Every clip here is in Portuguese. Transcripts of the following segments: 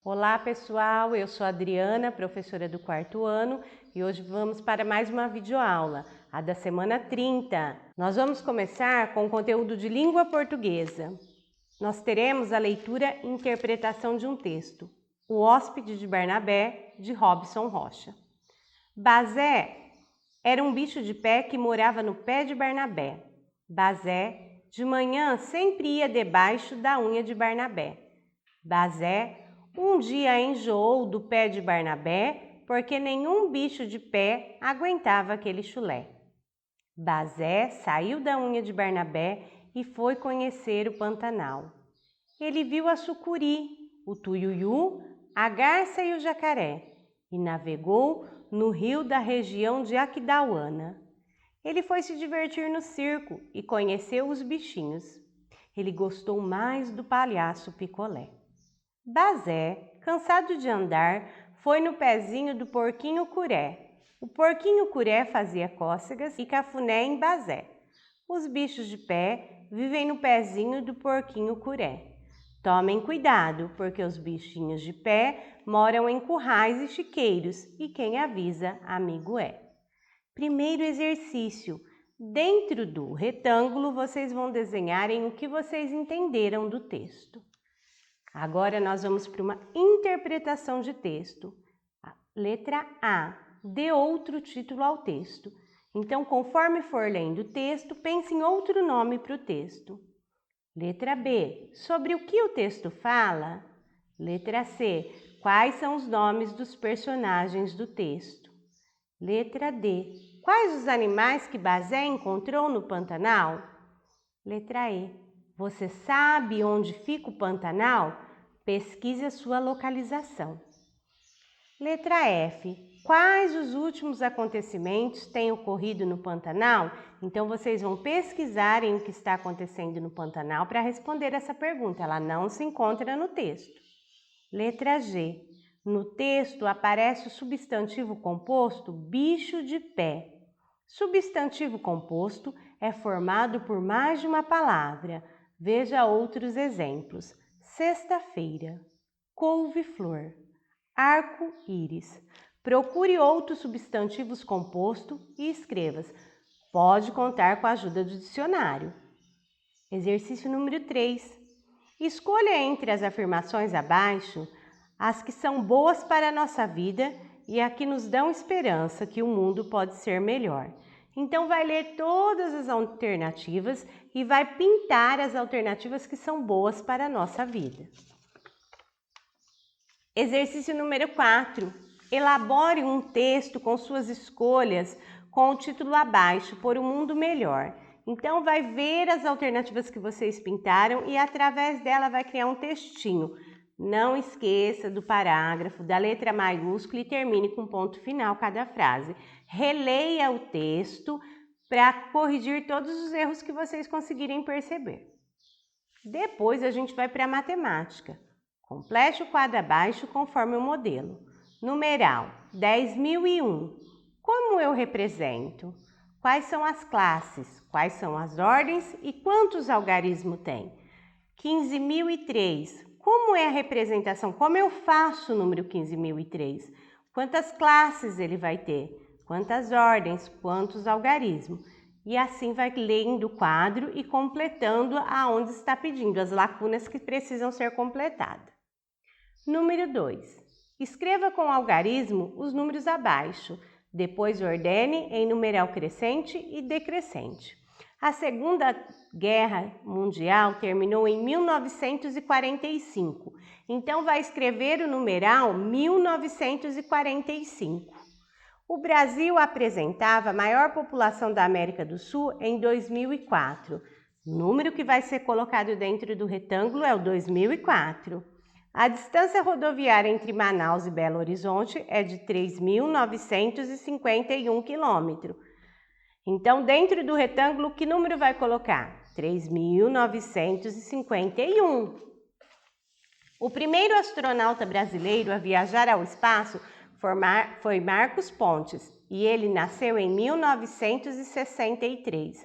Olá pessoal, eu sou a Adriana, professora do quarto ano, e hoje vamos para mais uma videoaula, a da semana 30. Nós vamos começar com o conteúdo de língua portuguesa. Nós teremos a leitura e interpretação de um texto, O Hóspede de Barnabé, de Robson Rocha. Bazé era um bicho de pé que morava no pé de Barnabé. Bazé, de manhã, sempre ia debaixo da unha de Barnabé. Bazé um dia enjoou do pé de Barnabé, porque nenhum bicho de pé aguentava aquele chulé. Bazé saiu da unha de Barnabé e foi conhecer o Pantanal. Ele viu a sucuri, o tuiuiu, a garça e o jacaré, e navegou no rio da região de Aquidauana. Ele foi se divertir no circo e conheceu os bichinhos. Ele gostou mais do palhaço Picolé. Bazé, cansado de andar, foi no pezinho do porquinho Curé. O porquinho Curé fazia cócegas e cafuné em Bazé. Os bichos de pé vivem no pezinho do porquinho Curé. Tomem cuidado, porque os bichinhos de pé moram em currais e chiqueiros, e quem avisa, amigo é. Primeiro exercício. Dentro do retângulo, vocês vão desenharem o que vocês entenderam do texto. Agora nós vamos para uma interpretação de texto. Letra A. Dê outro título ao texto. Então, conforme for lendo o texto, pense em outro nome para o texto. Letra B. Sobre o que o texto fala? Letra C. Quais são os nomes dos personagens do texto? Letra D. Quais os animais que Bazé encontrou no Pantanal? Letra E. Você sabe onde fica o Pantanal? Pesquise a sua localização. Letra F. Quais os últimos acontecimentos têm ocorrido no Pantanal? Então, vocês vão pesquisarem o que está acontecendo no Pantanal para responder essa pergunta. Ela não se encontra no texto. Letra G. No texto aparece o substantivo composto bicho de pé. Substantivo composto é formado por mais de uma palavra. Veja outros exemplos. Sexta-feira, couve-flor, arco-íris. Procure outros substantivos compostos e escreva. Pode contar com a ajuda do dicionário. Exercício número 3. Escolha entre as afirmações abaixo as que são boas para a nossa vida e as que nos dão esperança que o mundo pode ser melhor. Então, vai ler todas as alternativas e vai pintar as alternativas que são boas para a nossa vida. Exercício número 4. Elabore um texto com suas escolhas com o título abaixo, Por um Mundo Melhor. Então, vai ver as alternativas que vocês pintaram e, através dela, vai criar um textinho. Não esqueça do parágrafo, da letra maiúscula e termine com ponto final cada frase. Releia o texto para corrigir todos os erros que vocês conseguirem perceber. Depois a gente vai para a matemática. Complete o quadro abaixo conforme o modelo. Numeral 10.001. Como eu represento? Quais são as classes? Quais são as ordens e quantos algarismos tem? 15.003. Como é a representação? Como eu faço o número 15.003? Quantas classes ele vai ter? Quantas ordens? Quantos algarismos? E assim vai lendo o quadro e completando aonde está pedindo, as lacunas que precisam ser completadas. Número 2. Escreva com algarismo os números abaixo. Depois ordene em numeral crescente e decrescente. A Segunda Guerra Mundial terminou em 1945, então vai escrever o numeral 1945. O Brasil apresentava a maior população da América do Sul em 2004. O número que vai ser colocado dentro do retângulo é o 2004. A distância rodoviária entre Manaus e Belo Horizonte é de 3.951 quilômetros. Então, dentro do retângulo, que número vai colocar? 3.951. O primeiro astronauta brasileiro a viajar ao espaço foi Marcos Pontes, e ele nasceu em 1963. O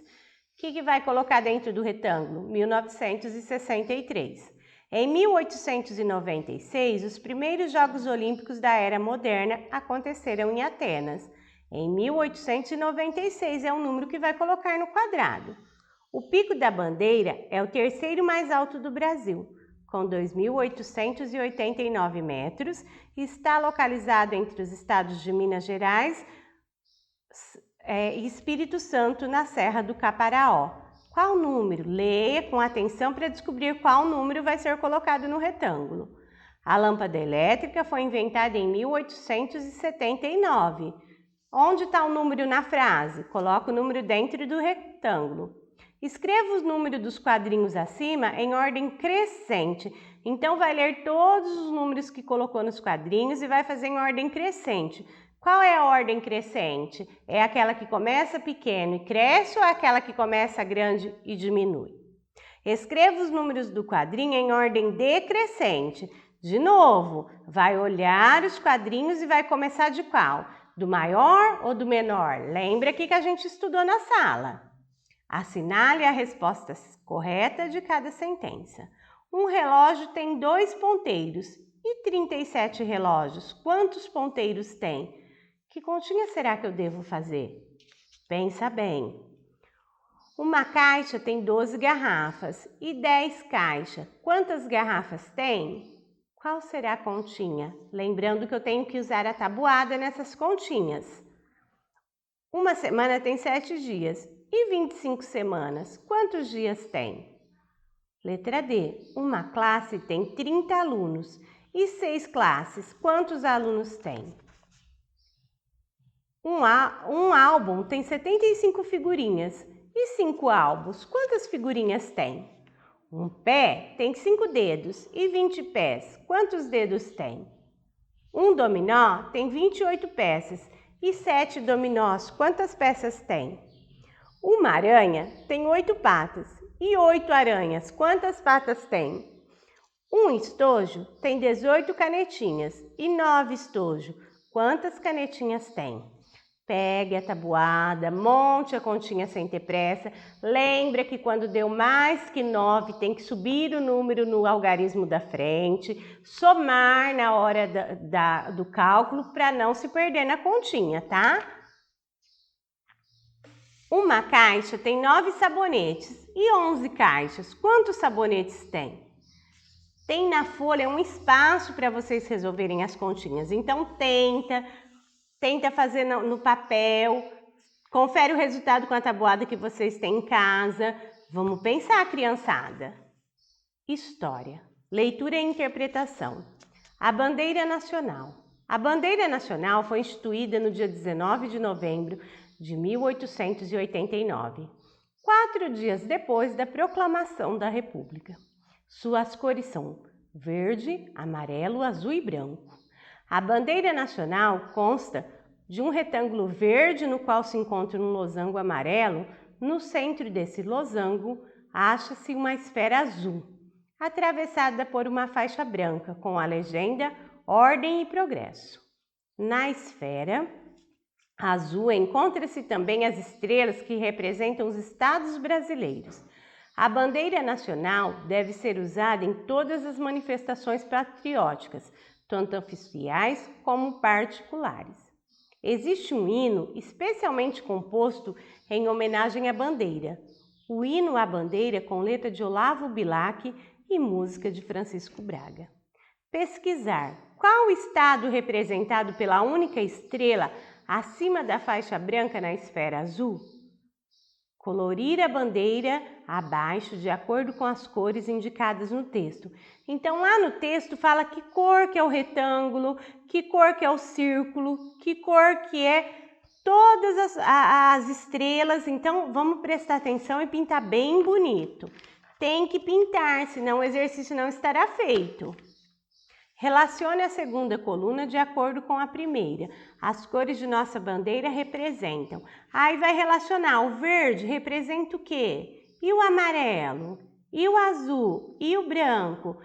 que vai colocar dentro do retângulo? 1963. Em 1896, os primeiros Jogos Olímpicos da Era Moderna aconteceram em Atenas. Em 1896 é o número que vai colocar no quadrado. O Pico da Bandeira é o terceiro mais alto do Brasil, com 2.889 metros, e está localizado entre os estados de Minas Gerais e Espírito Santo, na Serra do Caparaó. Qual número? Leia com atenção para descobrir qual número vai ser colocado no retângulo. A lâmpada elétrica foi inventada em 1879. Onde está o número na frase? Coloca o número dentro do retângulo. Escreva os números dos quadrinhos acima em ordem crescente. Então, vai ler todos os números que colocou nos quadrinhos e vai fazer em ordem crescente. Qual é a ordem crescente? É aquela que começa pequeno e cresce ou é aquela que começa grande e diminui? Escreva os números do quadrinho em ordem decrescente. De novo, vai olhar os quadrinhos e vai começar de qual? Do maior ou do menor? Lembra aqui que a gente estudou na sala. Assinale a resposta correta de cada sentença. Um relógio tem 2 ponteiros e 37 relógios. Quantos ponteiros tem? Que continha será que eu devo fazer? Pensa bem. Uma caixa tem 12 garrafas e 10 caixas. Quantas garrafas tem? Qual será a continha? Lembrando que eu tenho que usar a tabuada nessas continhas. Uma semana tem 7 dias e 25 semanas. Quantos dias tem? Letra D. Uma classe tem 30 alunos e 6 classes. Quantos alunos tem? Um álbum tem 75 figurinhas e 5 álbuns. Quantas figurinhas tem? Um pé tem 5 dedos e 20 pés. Quantos dedos tem? Um dominó tem 28 peças e 7 dominós. Quantas peças tem? Uma aranha tem 8 patas e 8 aranhas. Quantas patas tem? Um estojo tem 18 canetinhas e 9 estojos. Quantas canetinhas tem? Pegue a tabuada, monte a continha sem ter pressa. Lembra que quando deu mais que 9, tem que subir o número no algarismo da frente, somar na hora do cálculo para não se perder na continha, tá? Uma caixa tem 9 sabonetes e 11 caixas. Quantos sabonetes tem? Tem na folha um espaço para vocês resolverem as continhas. Então, tenta fazer no papel, confere o resultado com a tabuada que vocês têm em casa. Vamos pensar, criançada. História, leitura e interpretação. A bandeira nacional. A bandeira nacional foi instituída no dia 19 de novembro de 1889, 4 dias depois da proclamação da República. Suas cores são verde, amarelo, azul e branco. A bandeira nacional consta de um retângulo verde no qual se encontra um losango amarelo. No centro desse losango acha-se uma esfera azul, atravessada por uma faixa branca com a legenda Ordem e Progresso. Na esfera azul encontra-se também as estrelas que representam os estados brasileiros. A bandeira nacional deve ser usada em todas as manifestações patrióticas, tanto oficiais como particulares. Existe um hino especialmente composto em homenagem à bandeira. O hino à bandeira com letra de Olavo Bilac e música de Francisco Braga. Pesquisar. Qual o estado representado pela única estrela acima da faixa branca na esfera azul? Colorir a bandeira abaixo de acordo com as cores indicadas no texto. Então, lá no texto fala que cor que é o retângulo, que cor que é o círculo, que cor que é todas as estrelas. Então, vamos prestar atenção e pintar bem bonito. Tem que pintar, senão o exercício não estará feito. Relacione a segunda coluna de acordo com a primeira. As cores de nossa bandeira representam. Aí vai relacionar. O verde representa o quê? E o amarelo? E o azul? E o branco?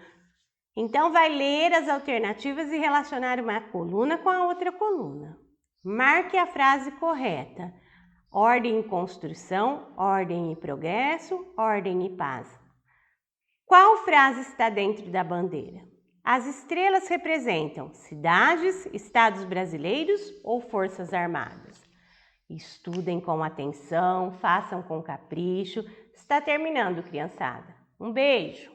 Então, vai ler as alternativas e relacionar uma coluna com a outra coluna. Marque a frase correta. Ordem e construção, ordem e progresso, ordem e paz. Qual frase está dentro da bandeira? As estrelas representam cidades, estados brasileiros ou forças armadas? Estudem com atenção, façam com capricho. Está terminando, criançada. Um beijo!